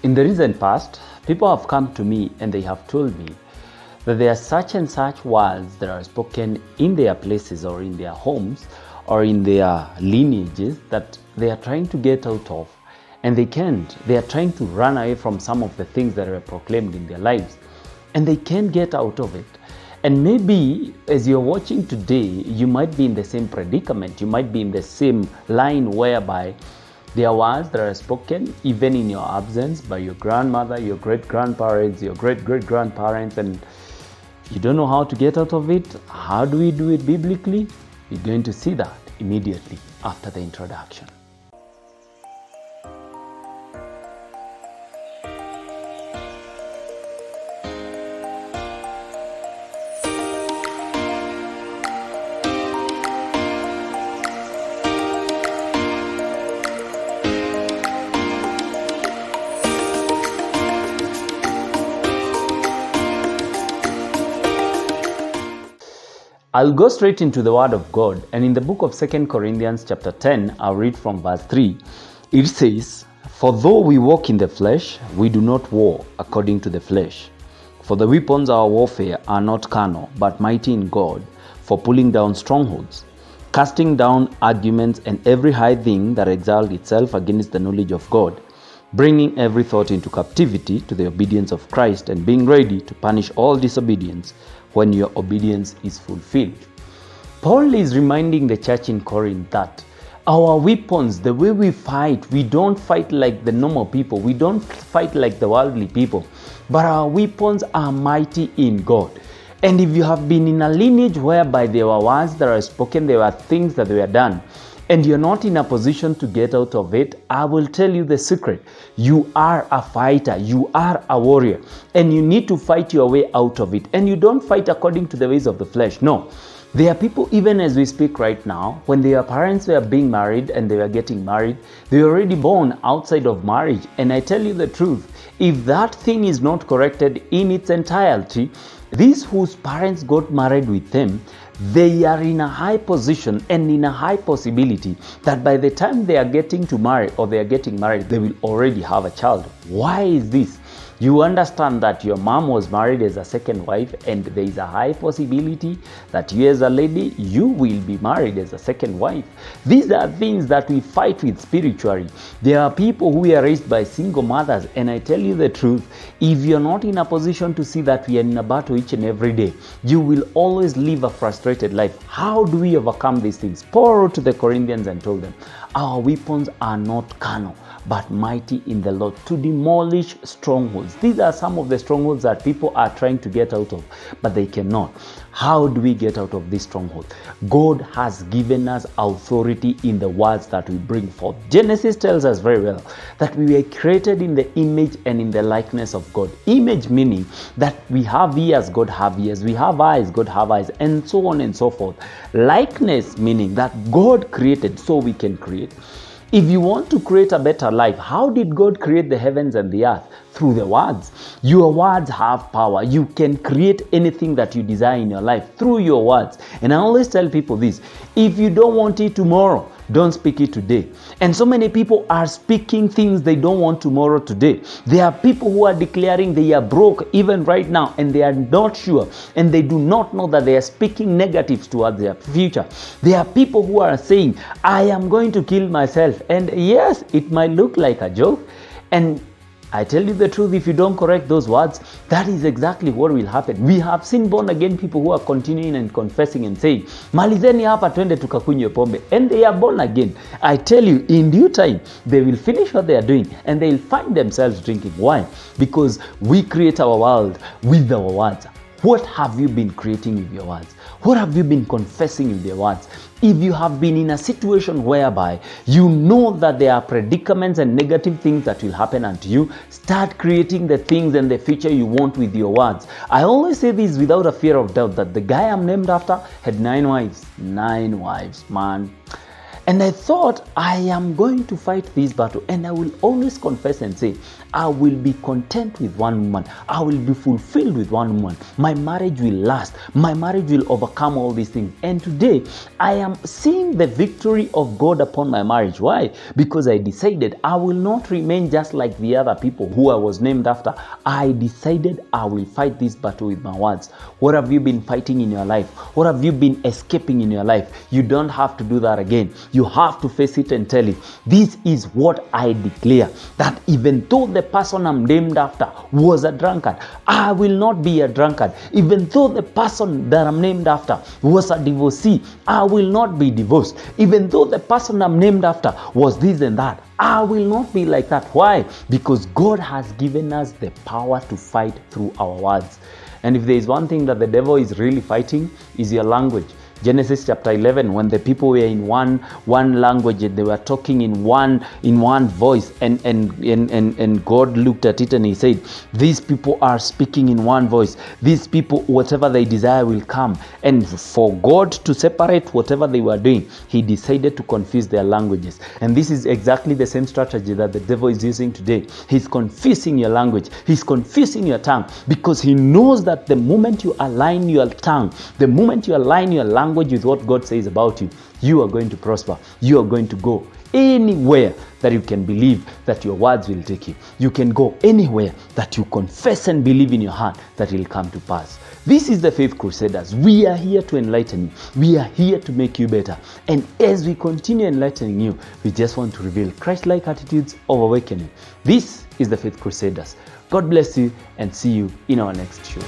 In the recent past, people have come to me and they have told me that there are such and such words that are spoken in their places or in their homes or in their lineages that they are trying to get out of, and they can't. They are trying to run away from some of the things that are proclaimed in their lives, and they can't get out of it. And maybe as you're watching today, you might be in the same predicament. You might be in the same line whereby there are words that are spoken even in your absence by your grandmother, your great-grandparents, your great-great-grandparents, and you don't know how to get out of it. How do we do it biblically? We're going to see that immediately after the introduction. I'll go straight into the Word of God, and in the book of 2 Corinthians chapter 10, I'll read from verse 3. It says, "For though we walk in the flesh, we do not war according to the flesh. For the weapons of our warfare are not carnal, but mighty in God, for pulling down strongholds, casting down arguments and every high thing that exalts itself against the knowledge of God, bringing every thought into captivity to the obedience of Christ, and being ready to punish all disobedience when your obedience is fulfilled." Paul is reminding the church in Corinth that our weapons, the way we fight, we don't fight like the normal people. We don't fight like the worldly people. But our weapons are mighty in God. And if you have been in a lineage whereby there were words that are spoken, there were things that were done, and you're not in a position to get out of it, I will tell you the secret. You are a fighter, you are a warrior, and you need to fight your way out of it. And you don't fight according to the ways of the flesh. No. There are people, even as we speak right now, when their parents were being married and they were getting married, they were already born outside of marriage. And I tell you the truth, if that thing is not corrected in its entirety, these whose parents got married with them, they are in a high position and in a high possibility that by the time they are getting to marry or they are getting married, they will already have a child. Why is this? You understand that your mom was married as a second wife, and there is a high possibility that you as a lady, you will be married as a second wife. These are things that we fight with spiritually. There are people who are raised by single mothers, and I tell you the truth, if you're not in a position to see that we are in a battle each and every day, you will always live a frustrated life. How do we overcome these things? Paul wrote to the Corinthians and told them, our weapons are not carnal, but mighty in the Lord to demolish strongholds. These are some of the strongholds that people are trying to get out of, but they cannot. How do we get out of this stronghold? God has given us authority in the words that we bring forth. Genesis tells us very well that we were created in the image and in the likeness of God. Image meaning that we have ears, God have ears. We have eyes, God have eyes, and so on and so forth. Likeness meaning that God created so we can create. If you want to create a better life, how did God create the heavens and the earth? Through the words. Your words have power. You can create anything that you desire in your life through your words. And I always tell people this, if you don't want it tomorrow, don't speak it today. And so many people are speaking things they don't want tomorrow today. There are people who are declaring they are broke even right now, and they are not sure, and they do not know that they are speaking negatives towards their future. There are people who are saying, I am going to kill myself. And yes, it might look like a joke. And I tell you the truth, if you don't correct those words, that is exactly what will happen. We have seen born again people who are continuing and confessing and saying, malizeni hapa twende tukakunywe pombe, and they are born again. I tell you, in due time, they will finish what they are doing and they'll find themselves drinking. Why? Because we create our world with our words. What have you been creating with your words? What have you been confessing with your words? If you have been in a situation whereby you know that there are predicaments and negative things that will happen unto you, start creating the things and the future you want with your words. I always say this without a fear of doubt, that the guy I'm named after had 9 wives. 9 wives, man. And I thought, I am going to fight this battle, and I will always confess and say, I will be content with one woman. I will be fulfilled with one woman. My marriage will last. My marriage will overcome all these things. And today, I am seeing the victory of God upon my marriage. Why? Because I decided I will not remain just like the other people who I was named after. I decided I will fight this battle with my words. What have you been fighting in your life? What have you been escaping in your life? You don't have to do that again. You have to face it and tell it. This is what I declare, that even though the person I'm named after was a drunkard, I will not be a drunkard. Even though the person that I'm named after was a divorcee, I will not be divorced. Even though the person I'm named after was this and that, I will not be like that. Why? Because God has given us the power to fight through our words. And if there is one thing that the devil is really fighting, is your language. Genesis chapter 11, when the people were in one language, they were talking in one voice, and God looked at it and he said, these people are speaking in one voice. These people, whatever they desire will come. And for God to separate whatever they were doing, he decided to confuse their languages. And this is exactly the same strategy that the devil is using today. He's confusing your language. He's confusing your tongue, because he knows that the moment you align your tongue, the moment you align your language with what God says about you, you are going to prosper. You are going to go anywhere that you can believe that your words will take you. You can go anywhere that you confess and believe in your heart that it will come to pass. This is the Faith Crusaders. We are here to enlighten you. We are here to make you better. And as we continue enlightening you, we just want to reveal Christ-like attitudes of awakening. This is the Faith Crusaders. God bless you, and see you in our next show.